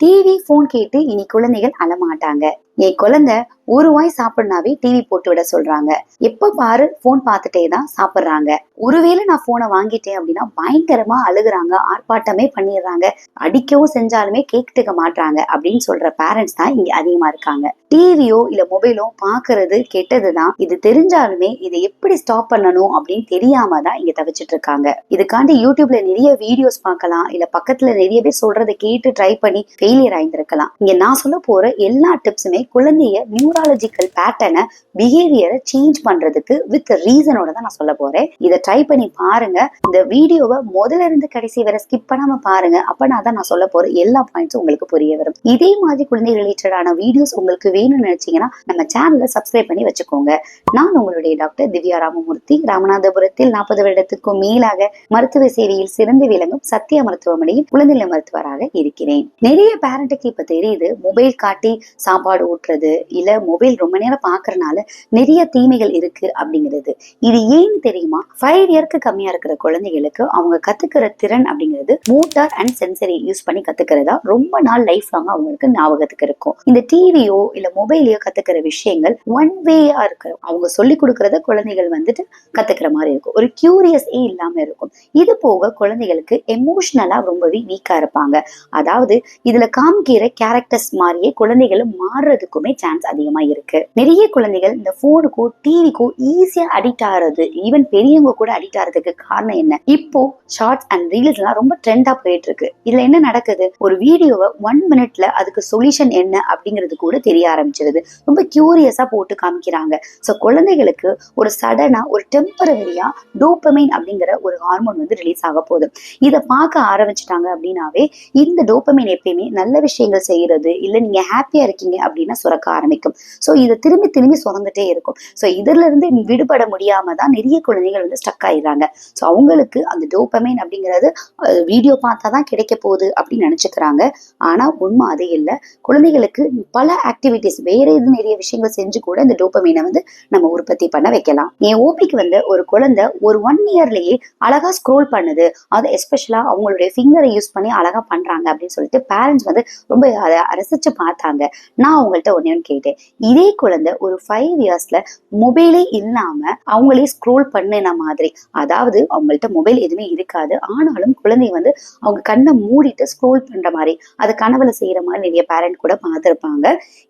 TV phone கேட்டு இனி குழந்தைகள் அழமாட்டாங்க. என் குழந்தை ஒரு வாய் சாப்பிடனாவே டிவி போட்டு விட சொல்றாங்க. எப்ப பாரு போன் பார்த்துட்டே தான் சாப்பிடுறாங்க. ஒருவேளை நான் போனை வாங்கிட்டேன் அப்படின்னா பயங்கரமா அழுகுறாங்க, ஆர்ப்பாட்டமே பண்ணிடுறாங்க. அடிக்கவும் செஞ்சாலுமே கேட்டுக்க மாட்டாங்க அப்படின்னு சொல்ற பேரண்ட்ஸ் தான் இங்க அதிகமா இருக்காங்க. டிவியோ இல்ல மொபைலோ பாக்குறது கெட்டதுதான், இது தெரிஞ்சாலுமே இதை எப்படி ஸ்டாப் பண்ணணும் அப்படின்னு தெரியாம தான் இங்க தவிச்சிட்டு இருக்காங்க. இதுக்காண்டி யூடியூப்ல நிறைய வீடியோஸ் பார்க்கலாம், இல்ல பக்கத்துல நிறைய பேர் சொல்றதை கேட்டு ட்ரை பண்ணி ஃபெயிலியர் ஆயிருந்திருக்கலாம். இங்க நான் சொல்ல போற எல்லா டிப்ஸுமே குழந்தைய நியூராலஜிக்கல் பேட்டர்னை, பிஹேவியரை சேஞ்ச் பண்றதுக்கு வித் ரீசனோட தான் நான் சொல்ல போறேன். இதை ட்ரை பண்ணி பாருங்க. இந்த வீடியோவை முதல்ல இருந்து கடைசி வரை ஸ்கிப் பண்ணாம பாருங்க. அப்பனா தான் நான் சொல்ல போற எல்லா பாயிண்ட்ஸும் உங்களுக்கு புரிய வரும். இதே மாதிரி குழந்தை ரிலேட்டடான வீடியோஸ் உங்களுக்கு வேணும்னு நினைச்சீங்கன்னா நம்ம சேனலை சப்ஸ்கிரைப் பண்ணி வச்சுக்கோங்க. நான் உங்களுடைய டாக்டர் திவ்யா ராமமூர்த்தி, ராமநாதபுரத்தில் 40 வருடத்துக்கும் மேலாக மருத்துவ சேவையில் சிறந்து விளங்கும் சத்யா மருத்துவமனையில் குழந்தை மருத்துவராக இருக்கிறேன். நிறைய பேரண்ட்டுக்கு இப்ப தெரியுது, மொபைல் காட்டி சாப்பாடு ஊட்டுறது இல்ல மொபைல் ரொம்ப நேரம் பாக்குறதுனால நிறைய தீமைகள் இருக்கு அப்படிங்கிறது. இது ஏன்னு தெரியுமா? 5 இயர்க்கு கம்மியா இருக்கிற குழந்தைகளுக்கு அவங்க கத்துக்கிற திறன் அப்படிங்கிறது மோட்டார் அண்ட் சென்சரி யூஸ் பண்ணி கத்துக்கிறதா ரொம்ப நாள் லைஃப் லாங் அவங்களுக்கு ஞாபகத்துக்கு இருக்கும். இந்த டிவியோ இல்ல மொபைலையோ கத்துக்கிற விஷயங்கள் ஒன் வேயா இருக்கு. அவங்க சொல்லி கொடுக்கறத குழந்தைகள் வந்துட்டு கத்துக்கிற மாதிரி இருக்கும். ஒரு கியூரியஸே இல்லாம இருக்கும். இது போக குழந்தைகளுக்கு எமோஷனலா ரொம்பவே வீக்கா இருப்பாங்க. அதாவது இதுல காமிக்கிற கேரக்டர்ஸ் மாதிரியே குழந்தைகளும் மாறுறதுக்குமே சான்ஸ் அதிகமா இருக்கு. நிறைய குழந்தைகள் இந்த போனுக்கோ டிவிக்கோ ஈஸியா அடிக்ட் ஆகிறது, ஈவன் பெரியவங்க கூட அடிக்ட் ஆகிறதுக்கு காரணம் என்ன? இப்போ ஷார்ட்ஸ் அண்ட் ரீல்ஸ் எல்லாம் ரொம்ப ட்ரெண்டா போயிட்டு இருக்கு. இதுல என்ன நடக்குது? ஒரு வீடியோவை 1 மினிட்ல அதுக்கு சொல்யூஷன் என்ன அப்படிங்கிறது கூட தெரிய ஆரம்பிச்சிருது. ரொம்ப கியூரியஸா போட்டு காமிக்கிறாங்க. சோ குழந்தைகளுக்கு ஒரு சடனா ஒரு டெம்பரவரியா டோபமைன் அப்படிங்கிற ஒரு ஹார்மோன் வந்து ரிலீஸ் ஆக போகுது. இதை பார்க்க ஆரம்பிச்சுட்டாங்க அப்படின்னாவே இந்த டோபமைன் எப்பயுமே நல்ல விஷயங்கள் செய்யறது இல்ல நீங்க ஹாப்பியா இருக்கீங்க அப்படின்னா சுரக்க ஆரம்பிக்கும். சோ இதை திரும்பி திரும்பி சுரந்துட்டே இருக்கும். சோ இதுல இருந்து விடுபட முடியாம தான் நிறைய குழந்தைகள் வந்து ஸ்டக் ஆயிடுறாங்க. சோ அவங்களுக்கு அந்த டோபமைன் அப்படிங்கிறது வீடியோ பார்த்தாதான் கிடைக்க போகுது அப்படின்னு நினைச்சுக்கிறாங்க. ஆனா உண்மை அது இல்லை. குழந்தைகளுக்கு பல ஆக்டிவிட்டிஸ் வேற எது நிறைய விஷயங்கள் செஞ்சு கூட இந்த டோபமைனை வந்து நம்ம உற்பத்தி பண்ண வைக்கலாம். என் ஓபிக்கு வந்து ஒரு குழந்தை ஒரு 1 இயர்லயே அழகா ஸ்க்ரோல் பண்ணுது, அது எஸ்பெஷலா அவங்களுடைய ஃபிங்கரை யூஸ் பண்ணி அழகா பண்றாங்க அப்படின்னு சொல்லிட்டு பேரண்ட்ஸ் வந்து ரொம்ப அதை ரசிச்சு பார்த்தாங்க. நான் அவங்கள்ட்ட ஒன்னு கேட்டேன், இதே குழந்தை ஒரு 5 இயர்ஸ்ல மொபைலே இல்லாம அவங்களே ஸ்க்ரோல் பண்ணின மாதிரி, அதாவது அவங்கள்ட்ட மொபைல் எதுவுமே இருக்காது, ஆனாலும் குழந்தை வந்து அவங்க கண்ணை மூடிட்டு ஸ்க்ரோல் பண்ற மாதிரி, அது கனவுல செய்யற மாதிரி நிறைய பேரண்ட் கூட பார்த்திருப்பாங்க.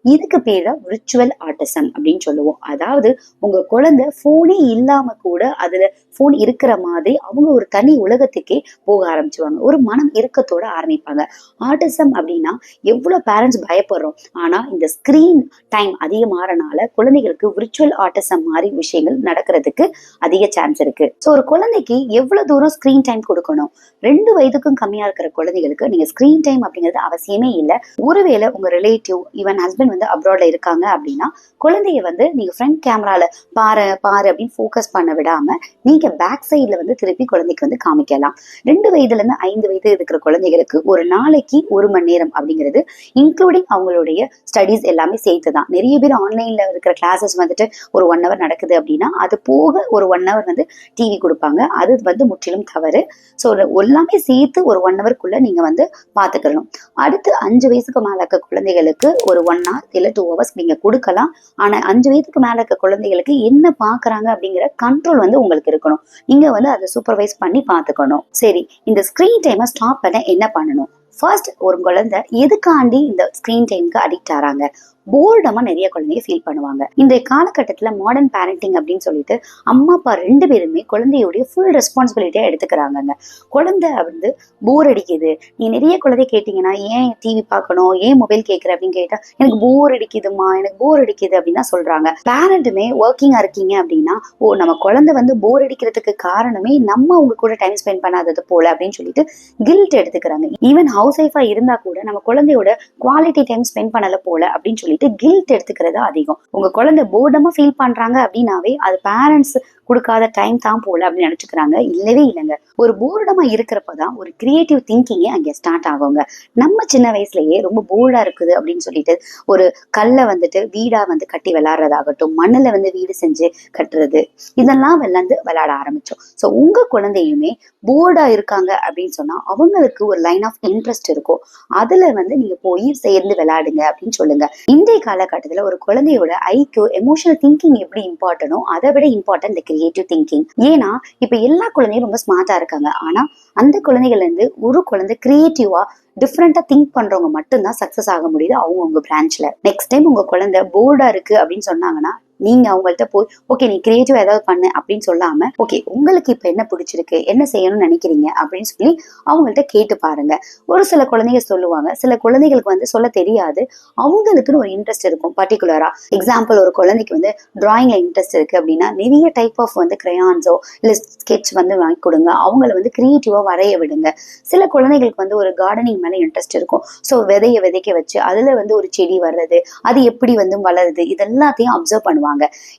இதுக்கு பேரு விர்ச்சுவல் ஆட்டிசம் அப்படின்னு சொல்லுவோம். அதாவது உங்க குழந்தை போனே இல்லாம கூட அதுல போன் இருக்கிற மாதிரி அவங்க ஒரு தனி உலகத்துக்கே போக ஆரம்பிச்சுவாங்க. ஒரு மனம் இறுக்கத்தோட ஆரம்பிப்பாங்க. ஆட்டிசம் அப்படின்னா எவ்வளவு பேரண்ட்ஸ் பயப்படுறோம். ஆனா இந்த ஸ்கிரீன் டைம் அதிகமாறனால குழந்தைகளுக்கு விர்ச்சுவல் ஆட்டிசம் மாதிரி விஷயங்கள் நடக்கிறதுக்கு அதிக சான்ஸ் இருக்கு. சோ ஒரு குழந்தைக்கு எவ்வளவு தூரம் ஸ்கிரீன் டைம் கொடுக்கணும்? 2 வயதுக்கும் கம்மியா இருக்கிற குழந்தைகளுக்கு நீங்க ஸ்கிரீன் டைம் அப்படிங்கிறது அவசியமே இல்லை. ஒருவேளை உங்க ரிலேட்டிவ் ஈவன் ஹஸ்பண்ட் வந்து அப்ராட்ல இருக்காங்க அப்படின்னா குழந்தைய வந்து நீங்க ஃப்ரண்ட் கேமரால பாரு பாரு அப்படின்னு போக்கஸ் பண்ண விடாம நீங்க பேக் சைட்ல வந்து திருப்பி குழந்தைக்கு வந்து காமிக்கலாம். 2 வயதுல இருந்து 5 வயது இருக்கிற குழந்தைகளுக்கு ஒரு நாளைக்கு 1 மணி நேரம் அப்படிங்கிறது இன்க்ளூடிங் அவங்களுடைய ஸ்டடீஸ் எல்லாமே சேர்த்துதான். நிறைய பேர் ஆன்லைன்ல இருக்கிற கிளாஸஸ் வந்துட்டு ஒரு 1 hour நடக்குது அப்படின்னா அது போக ஒரு 1 hour வந்து டிவி கொடுப்பாங்க. அது வந்து முற்றிலும் தவறு. ஸோ எல்லாமே சேர்த்து ஒரு 1 hourக்குள்ள நீங்க வந்து பாத்துக்கணும். அடுத்து 5 வயசுக்கு மேல இருக்க குழந்தைகளுக்கு ஒரு 1 hour இல்ல 2 hours நீங்க கொடுக்கலாம். ஆனா 5 வயதுக்கு மேல இருக்க குழந்தைகளுக்கு என்ன பாக்குறாங்க அப்படிங்கிற கண்ட்ரோல் வந்து உங்களுக்கு இருக்கணும். நீங்க வந்து அதை சூப்பர்வைஸ் பண்ணி பாத்துக்கணும். சரி, இந்த ஸ்கிரீன் டைமை ஸ்டாப் பண்ண என்ன பண்ணணும்? ஃபர்ஸ்ட், ஒரு குழந்தை எதுக்காண்டி இந்த ஸ்கிரீன் டைமுக்கு அடிக்ட் ஆறாங்க? போர்டமா நிறைய குழந்தைங்க ஃபீல் பண்ணுவாங்க. இந்த காலகட்டத்துல மாடர்ன் பேரண்டிங் அப்படின்னு சொல்லிட்டு அம்மா அப்பா 2 பேருமே குழந்தையுடைய ஃபுல் ரெஸ்பான்சிபிலிட்டியா எடுத்துக்கிறாங்க. குழந்தை வந்து போர் அடிக்குது. நீ நிறைய குழந்தை கேட்டீங்கன்னா ஏன் டிவி பார்க்கணும், ஏன் மொபைல் கேட்கற அப்படின்னு கேட்டா எனக்கு போர் அடிக்குதுமா, எனக்கு போர் அடிக்குது அப்படின்னு தான் சொல்றாங்க. பேரண்ட்டுமே ஒர்க்கிங்கா இருக்கீங்க அப்படின்னா நம்ம குழந்தை வந்து போர் அடிக்கிறதுக்கு காரணமே நம்ம அவங்க கூட டைம் ஸ்பெண்ட் பண்ணாதது போல அப்படின்னு சொல்லிட்டு கில்ட் எடுத்துக்கிறாங்க. ஈவன் ஹவுஸ் ஒய்ஃபா இருந்தா கூட நம்ம குழந்தையோட குவாலிட்டி டைம் ஸ்பெண்ட் பண்ணல போல அப்படின்னு சொல்லி கில்ட் எடுத்துக்கிறது அதிகம். உங்க குழந்தை போர்டமா ஃபீல் பண்றாங்க அப்படின்னாவே அது பேரண்ட்ஸ் கொடுக்காத டைம் தான் போல அப்படின்னு நினைச்சுக்கிறாங்க. இல்லவே இல்லைங்க. ஒரு போர்டமா இருக்கிறப்பதான் ஒரு கிரியேட்டிவ் திங்கிங்கே அங்கே ஸ்டார்ட் ஆகுங்க. நம்ம சின்ன வயசுலயே ரொம்ப போர்டா இருக்குது அப்படின்னு சொல்லிட்டு ஒரு கல்லை வந்துட்டு வீடா வந்து கட்டி விளையாடுறதாகட்டும், மண்ணுல வந்து வீடு செஞ்சு கட்டுறது, இதெல்லாம் விளையாட ஆரம்பிச்சோம். ஸோ உங்க குழந்தையுமே போர்டா இருக்காங்க அப்படின்னு சொன்னா அவங்களுக்கு ஒரு லைன் ஆஃப் இன்ட்ரெஸ்ட் இன்ட்ரெஸ்ட் இருக்கோ அதுல வந்து நீங்க போய் சேர்ந்து விளையாடுங்க அப்படின்னு சொல்லுங்க. இன்றைய காலகட்டத்துல ஒரு குழந்தையோட ஐக்யூ எமோஷனல் திங்கிங் எப்படி இம்பார்ட்டனோ அதை விட இம்பார்ட்டன்ட் இந்த கிரியேட்டிவ் திங்கிங். ஏன்னா இப்ப எல்லா குழந்தையும் ரொம்ப ஸ்மார்ட்டா இருக்காங்க. ஆனா அந்த குழந்தைகள்ல இருந்து ஒரு குழந்தை கிரியேட்டிவா டிஃப்ரெண்டா திங்க் பண்றவங்க மட்டும்தான் சக்சஸ் ஆக முடியுது அவங்க பிரான்ச்ல. நெக்ஸ்ட் டைம் உங்க குழந்தை போர்டா இருக்கு அப்படின்னு சொன்னாங்கன்னா நீங்க அவங்கள்ட்ட போய் ஓகே நீ கிரியேட்டிவா ஏதாவது பண்ணு அப்படின்னு சொல்லாம ஓகே உங்களுக்கு இப்ப என்ன பிடிச்சிருக்கு, என்ன செய்யணும்னு நினைக்கிறீங்க அப்படின்னு சொல்லி அவங்கள்ட்ட கேட்டு பாருங்க. ஒரு சில குழந்தைங்க சொல்லுவாங்க, சில குழந்தைகளுக்கு வந்து சொல்ல தெரியாது, அவங்களுக்குன்னு ஒரு இன்ட்ரெஸ்ட் இருக்கும். பர்டிகுலரா எக்ஸாம்பிள் ஒரு குழந்தைக்கு வந்து டிராயிங்ல இன்ட்ரெஸ்ட் இருக்கு அப்படின்னா நிறைய டைப் ஆஃப் வந்து கிரையான்ஸோ இல்ல ஸ்கெட்ச் வந்து வாங்கி கொடுங்க, அவங்கள வந்து கிரியேட்டிவா வரைய விடுங்க. சில குழந்தைகளுக்கு வந்து ஒரு கார்டனிங் மேல இன்ட்ரெஸ்ட் இருக்கும். ஸோ விதைக்க வச்சு அதுல வந்து ஒரு செடி வர்றது, அது எப்படி வந்து வளருது, இதெல்லாத்தையும் அப்சர்வ் பண்ணுவாங்க.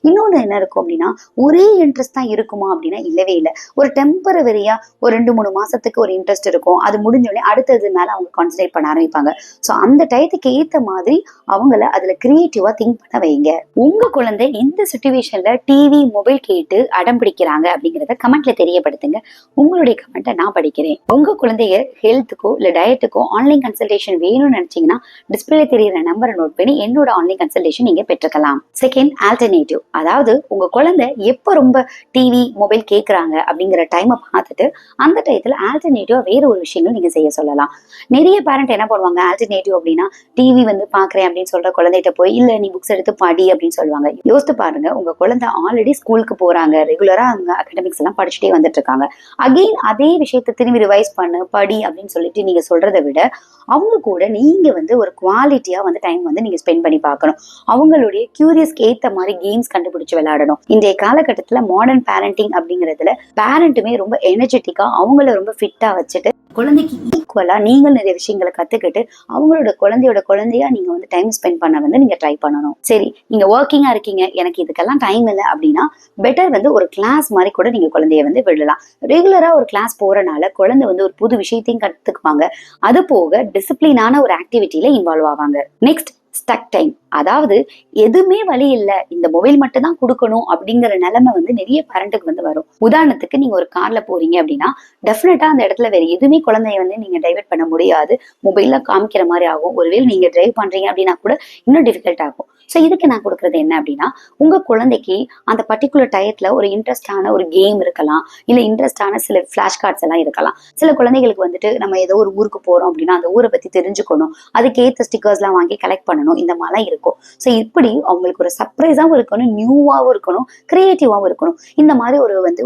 இன்னொன்னு என்ன இருக்கும் அப்படின்னா ஒரே இன்ட்ரெஸ்ட் தான் இருக்குமா அப்படின்னா இல்லவே இல்லை. ஒரு டெம்பரவரியா ஒரு 2-3 மாசத்துக்கு ஒரு இன்ட்ரெஸ்ட் இருக்கும், அது முடிஞ்சோடனே அடுத்தது மேல அவங்க கான்சன்ட்ரேட் பண்ண ஆரம்பிப்பாங்க. ஸோ அந்த டயத்துக்கு ஏத்த மாதிரி அவங்கள அதுல கிரியேட்டிவா திங்க் பண்ண வைங்க. உங்க குழந்தை எந்த சிச்சுவேஷன்ல டிவி மொபைல் கேட்டு அடம் பிடிக்கிறாங்க அப்படிங்கிறத கமெண்ட்ல தெரியப்படுத்துங்க. உங்களுடைய கமெண்ட்டை நான் படிக்கிறேன். உங்க குழந்தைய ஹெல்த்துக்கோ இல்ல டயட்டுக்கோ ஆன்லைன் கன்சல்டேஷன் வேணும்னு நினைச்சீங்கன்னா டிஸ்பிளே தெரியுற நம்பரை நோட் பண்ணி என்னோட ஆன்லைன் கன்சல்டேஷன் நீங்க பெற்றுக்கலாம். Second, alternative. அதாவது உங்க குழந்தை எப்ப ரொம்ப டிவி மொபைல் கேட்கறாங்க அப்படிங்கிற டைமை பார்த்துட்டு அந்த டயத்துல ஆல்டர்னேட்டிவா வேற ஒரு விஷயங்கள் நீங்க செய்ய சொல்லலாம். நிறைய பேரண்ட் என்ன பண்ணுவாங்க, ஆல்டர்னேட்டிவ் அப்படின்னா டிவி வந்து பாக்குறேன் அப்படின்னு சொல்ற குழந்தைகிட்ட போய் இல்ல நீ புக்ஸ் எடுத்து படி அப்படின்னு சொல்லுவாங்க. யோசித்து பாருங்க, உங்க குழந்தை ஆல்ரெடி ஸ்கூலுக்கு போறாங்க, ரெகுலரா அவங்க அகடமிக்ஸ் எல்லாம் படிச்சுட்டே வந்துட்டு இருக்காங்க. அகெயின் அதே விஷயத்தை திரும்பி ரிவைஸ் பண்ணு படி அப்படின்னு சொல்லிட்டு நீங்க சொல்றதை விட அவங்க கூட நீங்க வந்து ஒரு குவாலிட்டியா வந்து டைம் வந்து நீங்க ஸ்பெண்ட் பண்ணி பார்க்கணும். அவங்களுடைய கியூரியஸ்க்கு ஏத்த மாதிரி கேம்ஸ் கண்டுபிடிச்சு விளையாடணும். இன்றைய காலகட்டத்துல மாடர்ன் பேரண்டிங் அப்படிங்கறதுல பேரண்ட்டுமே ரொம்ப எனர்ஜெட்டிக்கா அவங்கள ரொம்ப ஃபிட்டா வச்சுட்டு குழந்தைக்கு ஈக்குவலா நீங்கள் நிறைய விஷயங்களை கத்துக்கிட்டு அவங்களோட குழந்தையா நீங்க வந்து டைம் ஸ்பெண்ட் பண்ண வந்து நீங்க ட்ரை பண்ணணும். சரி, நீங்க ஒர்க்கிங்கா இருக்கீங்க, எனக்கு இதுக்கெல்லாம் டைம் இல்லை அப்படின்னா பெட்டர் வந்து ஒரு கிளாஸ் மாதிரி கூட நீங்க குழந்தைய வந்து விடலாம். ரெகுலரா ஒரு கிளாஸ் போறனால குழந்தை வந்து ஒரு புது விஷயத்தையும் கத்துக்குவாங்க. அது போக டிசிப்ளினான ஒரு ஆக்டிவிட்டியில இன்வால்வ் ஆவாங்க. Next, stuck time. அதாவது எதுவுமே வழி இல்லை, இந்த மொபைல் மட்டும் தான் கொடுக்கணும் அப்படிங்கிற நிலைமை வந்து நிறைய பேரண்ட்டுக்கு வந்து வரும். உதாரணத்துக்கு நீங்க ஒரு கார்ல போறீங்க அப்படின்னா டெஃபினட்டா அந்த இடத்துல வேற எதுவுமே குழந்தைய வந்து நீங்க டைவர்ட் பண்ண முடியாது, மொபைல்ல காமிக்கிற மாதிரி ஆகும். ஒருவேளை நீங்க டிரைவ் பண்றீங்க அப்படின்னா கூட இன்னும் டிஃபிகல்ட் ஆகும். ஸோ இதுக்கு நான் கொடுக்கறது என்ன அப்படின்னா உங்க குழந்தைக்கு அந்த பர்டிகுலர் டயத்துல ஒரு இன்ட்ரெஸ்டான ஒரு கேம் இருக்கலாம், இல்ல இன்ட்ரெஸ்டான சில ஃபிளாஷ் கார்ட்ஸ் எல்லாம் இருக்கலாம். சில குழந்தைகளுக்கு வந்துட்டு நம்ம ஏதோ ஒரு ஊருக்கு போறோம் அப்படின்னா அந்த ஊரை பத்தி தெரிஞ்சுக்கணும், அதுக்கேற்ற ஸ்டிக்கர்ஸ் எல்லாம் வாங்கி கலெக்ட் பண்ணணும், இந்த மாதிரிலாம் இருக்கும். ஸோ இப்படி அவங்களுக்கு ஒரு சர்ப்ரைஸாவும் இருக்கணும், நியூவாகவும் இருக்கணும், கிரியேட்டிவாகவும் இருக்கணும். இந்த மாதிரி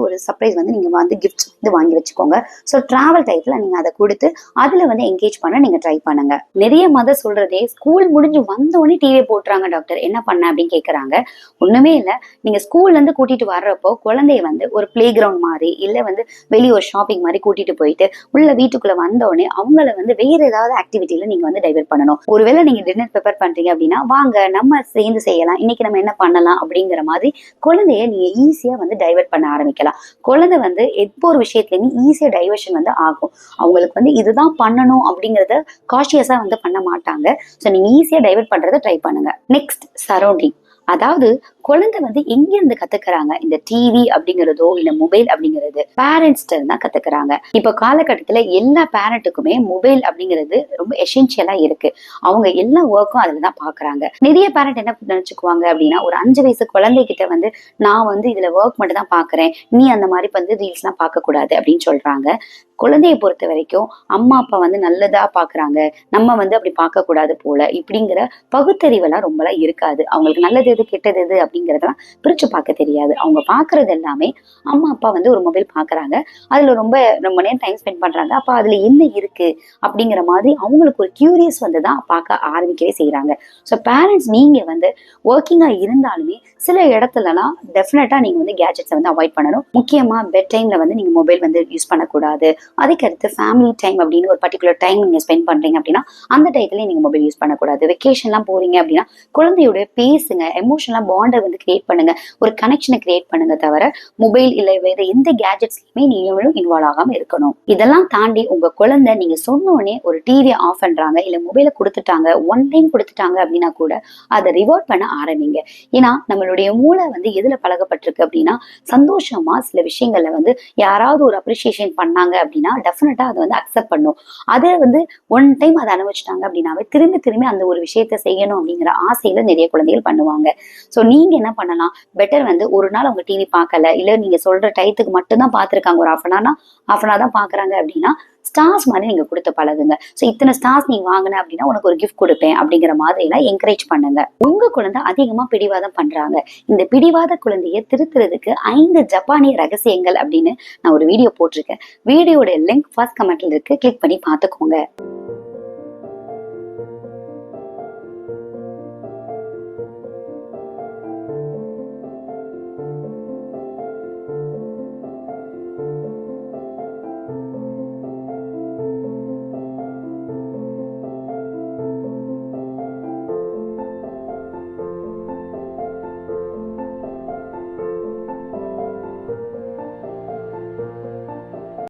ஒரு சர்ப்ரைஸ் வந்து நீங்க வந்து கிஃப்ட்ஸ் வந்து வாங்கி வச்சுக்கோங்க. ஸோ டிராவல் டைத்துல நீங்க அதை கொடுத்து அதுல வந்து என்கேஜ் பண்ண நீங்க ட்ரை பண்ணுங்க. நிறைய மதர் சொல்றதே ஸ்கூல் முடிஞ்சு வந்தோடனே டிவி போட்டுறாங்க டாக்டர், என்ன பண்ண அப்படின்னு கேக்குறாங்க. ஒண்ணுமே இல்ல, நீங்க ஸ்கூல்ல இருந்து கூட்டிட்டு வர்றப்போ குழந்தைய வந்து ஒரு பிளே கிரவுண்ட் மாதிரி இல்ல வந்து வெளியே ஒரு ஷாப்பிங் மாதிரி கூட்டிட்டு போயிட்டு உள்ள வீட்டுக்குள்ள வந்தோடனே அவங்கள வந்து வேற ஏதாவது ஆக்டிவிட்டியில நீங்க வந்து டைவர்ட் பண்ணணும். ஒருவேளை நீங்க டின்னர் ப்ரிப்பேர் பண்றீங்க அப்படின்னா வாங்க நம்ம சேர்ந்து செய்யலாம், இன்னைக்கு நம்ம என்ன பண்ணலாம் அப்படிங்கிற மாதிரி குழந்தைய நீங்க ஈஸியா வந்து டைவர்ட் பண்ண ஆரம்பிக்கலாம். குழந்தை வந்து எப்போ ஒரு விஷயத்துலயுமே ஈஸியா டைவர்ஷன் வந்து ஆகும். அவங்களுக்கு வந்து இதுதான் பண்ணணும் அப்படிங்கறத காஷியஸா வந்து பண்ண மாட்டாங்க. ஸோ நீங்க ஈஸியா டைவர்ட் பண்றதை ட்ரை பண்ணுங்க. Next, surrounding. அதாவது குழந்தை வந்து எங்க இருந்து கத்துக்கிறாங்க, இந்த டிவி அப்படிங்கிறதோ இல்ல மொபைல் அப்படிங்கிறது பேரண்ட்ஸ்ட தான் கத்துக்கிறாங்க. இப்ப காலகட்டத்துல எல்லா பேரண்ட்டுக்குமே மொபைல் அப்படிங்கிறது ரொம்ப எசென்சியலா இருக்கு. அவங்க எல்லா ஒர்க்கும் அதுலதான் பாக்குறாங்க. நிறைய பேரண்ட் என்ன நினைச்சுக்குவாங்க அப்படின்னா ஒரு 5 வயசு குழந்தைகிட்ட வந்து நான் வந்து இதுல ஒர்க் மட்டும் தான் பாக்குறேன், நீ அந்த மாதிரி வந்து ரீல்ஸ் எல்லாம் பார்க்க கூடாது அப்படின்னு சொல்றாங்க. குழந்தையை பொறுத்த வரைக்கும் அம்மா அப்பா வந்து நல்லதா பாக்குறாங்க, நம்ம வந்து அப்படி பார்க்க கூடாது போல இப்படிங்கிற பகுத்தறிவெல்லாம் ரொம்பலாம் இருக்காது. அவங்களுக்கு நல்லது எது கெட்டது எது அப்படிங்கறதெல்லாம் பிரிச்சு பார்க்க தெரியாது. அவங்க பாக்குறது எல்லாமே அம்மா அப்பா வந்து ஒரு மொபைல் பாக்குறாங்க, அதுல ரொம்ப ரொம்ப நேரம் டைம் ஸ்பெண்ட் பண்றாங்க, அப்ப அதுல என்ன இருக்கு அப்படிங்கிற மாதிரி அவங்களுக்கு ஒரு கியூரியஸ் வந்துதான் பார்க்க ஆரம்பிக்கவே செய்யறாங்க. ஸோ பேரண்ட்ஸ் நீங்க வந்து ஒர்க்கிங்கா இருந்தாலுமே சில இடத்துலலாம் டெஃபினட்டா நீங்க வந்து கேஜெட்ஸை வந்து அவாய்ட் பண்ணணும். முக்கியமா பெட் டைம்ல வந்து நீங்க மொபைல் வந்து யூஸ் பண்ணக்கூடாது. அதுக்கடுத்து ஃபேமிலி டைம் அப்படின்னு ஒரு பர்டிகுலர் டைம் நீங்க ஸ்பெண்ட் பண்றீங்க அப்படின்னா அந்த டைத்துல நீங்க மொபைல் யூஸ் பண்ணக்கூடாது. வெக்கேஷன்லாம் போறீங்க அப்படின்னா குழந்தையோட பேசுங்க, எமோஷனலா பாண்டை வந்து கிரியேட் பண்ணுங்க, ஒரு கனெக்ஷனை கிரியேட் பண்ணுங்க, தவிர மொபைல் இல்ல வேற எந்த கேஜெட்ஸ்லயுமே நீங்களும் இன்வால்வ் ஆகாம இருக்கணும். இதெல்லாம் தாண்டி உங்க குழந்தை நீங்க சொன்னோடனே ஒரு டிவியை ஆஃப் பண்றாங்க இல்ல மொபைலை கொடுத்துட்டாங்க, ஒன் டைம் கொடுத்துட்டாங்க அப்படின்னா கூட அதை ரிவர்ட் பண்ண ஆரம்பிங்க. ஏன்னா நம்மளுடைய மூளை வந்து எதுல பழகப்பட்டிருக்கு அப்படின்னா சந்தோஷமா சில விஷயங்கள்ல வந்து யாராவது ஒரு அப்ரிசியேஷன் பண்ணாங்க அப்படின்னா டெஃபினட்டா அதை வந்து அக்செப்ட் பண்ணும். அதை வந்து ஒன் டைம் அதை அனுபவிச்சிட்டாங்க அப்படின்னாவே திரும்பி திரும்பி அந்த ஒரு விஷயத்த செய்யணும் அப்படிங்கிற ஆசையில நிறைய குழந்தைகள் பண்ணுவாங்க. ஸோ நீங்க என்ன பண்ணலாம், பெட்டர் வந்து ஒரு நாள் அவங்க டிவி பார்க்கல, இல்ல நீங்க சொல்ற டயத்துக்கு மட்டும்தான் பார்த்திருக்காங்க, ஒரு ஹாஃப் அன் ஹவர் தான் பாக்குறாங்க அப்படின்னா ஸ்டார்ஸ் மாதிரி நீங்க கொடுத்து பழகுங்க. ஸோ இத்தனை ஸ்டார்ஸ் நீ வாங்கின அப்படின்னா உனக்கு ஒரு கிஃப்ட் கொடுப்பேன் அப்படிங்கிற மாதிரி எல்லாம் என்கரேஜ் பண்ணுங்க. உங்க குழந்தை அதிகமா பிடிவாதம் பண்றாங்க, இந்த பிடிவாத குழந்தைய திருத்துறதுக்கு 5 ஜப்பானிய ரகசியங்கள் அப்படின்னு நான் ஒரு வீடியோ போட்டிருக்கேன். வீடியோட லிங்க் ஃபர்ஸ்ட் கமெண்ட்ல இருக்கு, கிளிக் பண்ணி பார்த்துக்கோங்க.